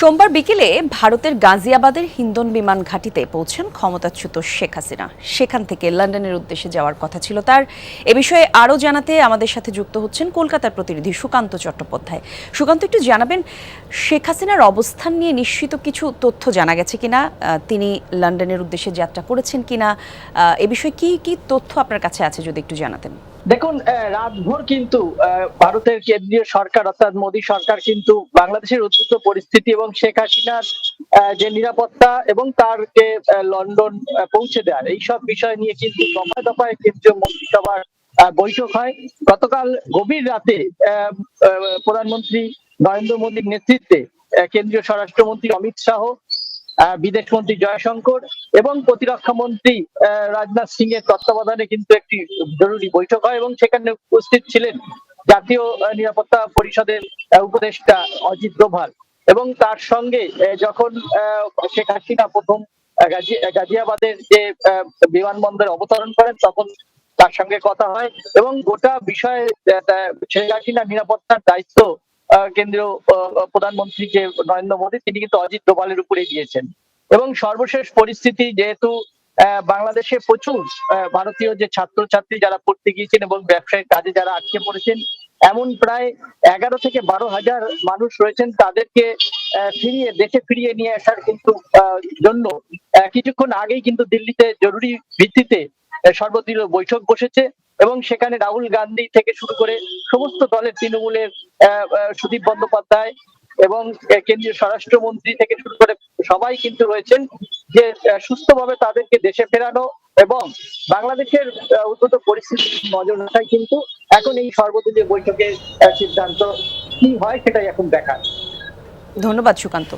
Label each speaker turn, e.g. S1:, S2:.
S1: সোমবার বিকেলে ভারতের গাজিয়াবাদের হিন্দন বিমান ঘাঁটিতে পৌঁছেন ক্ষমতাচ্যুত শেখ হাসিনা। সেখান থেকে লন্ডনের উদ্দেশ্যে যাওয়ার কথা ছিল তার। এ বিষয়ে আরও জানাতে আমাদের সাথে যুক্ত হচ্ছেন কলকাতার প্রতিনিধি সুকান্ত চট্টোপাধ্যায়। সুকান্ত, একটু জানাবেন শেখ হাসিনার অবস্থান নিয়ে নিশ্চিত কিছু তথ্য জানা গেছে কিনা, তিনি লন্ডনের উদ্দেশ্যে যাত্রা করেছেন কিনা, এ বিষয়ে কি কি তথ্য আপনার কাছে আছে যদি একটু জানাতেন।
S2: দেখুন, রাতভর কিন্তু ভারতের কেন্দ্রীয় সরকার অর্থাৎ মোদী সরকার কিন্তু বাংলাদেশের উদ্ভূত পরিস্থিতি এবং শেখ হাসিনার যে নিরাপত্তা এবং তার যে লন্ডন পৌঁছে দেওয়ার এইসব বিষয় নিয়ে কিন্তু দফায় দফায় কেন্দ্রীয় মন্ত্রিসভার বৈঠক হয়। গতকাল গভীর রাতে প্রধানমন্ত্রী নরেন্দ্র মোদীর নেতৃত্বে কেন্দ্রীয় স্বরাষ্ট্রমন্ত্রী অমিত শাহ, বিদেশমন্ত্রী জয়শঙ্কর এবং প্রতিরক্ষা মন্ত্রী রাজনাথ সিং এর তত্ত্বাবধানে কিন্তু একটি জরুরি বৈঠক হয় এবং সেখানে উপস্থিত ছিলেন জাতীয় নিরাপত্তা পরিষদের উপদেষ্টা অজিত ডোভাল। এবং তার সঙ্গে যখন শেখ হাসিনা প্রথম গাজিয়াবাদের যে বিমানবন্দরে অবতরণ করেন তখন তার সঙ্গে কথা হয় এবং গোটা বিষয়ে শেখ হাসিনা নিরাপত্তার দায়িত্ব কেন্দ্রীয় প্রধানমন্ত্রী যে নরেন্দ্র মোদী তিনি কিন্তু অজিত ডোভালের উপরে দিয়েছেন। এবং সর্বশেষ পরিস্থিতি যেহেতু বাংলাদেশে প্রচুর ভারতীয় যে ছাত্রছাত্রী যারা পড়তে গিয়েছেন এবং ব্যবসায়িক কাজে যারা আটকে পড়েছেন, এমন প্রায় 11 থেকে 12,000 মানুষ রয়েছেন, তাদেরকে দেশে ফিরিয়ে নিয়ে আসার কিন্তু জন্য কিছুক্ষণ আগেই কিন্তু দিল্লিতে জরুরি ভিত্তিতে সর্বদলীয় বৈঠক বসেছে এবং সেখানে রাহুল গান্ধী থেকে শুরু করে সমস্ত দলের তৃণমূলের সুদীপ বন্দ্যোপাধ্যায় এবং কেন্দ্রীয় স্বরাষ্ট্রমন্ত্রী থেকে শুরু করে সবাই কিন্তু রয়েছেন যে সুস্থভাবে তাদেরকে দেশে ফেরানো এবং বাংলাদেশের উদ্ভূত পরিস্থিতি নজর রাখাই কিন্তু এখন এই সর্বদলীয় বৈঠকের সিদ্ধান্ত কি হয় সেটাই এখন দেখার।
S1: ধন্যবাদ সুকান্ত।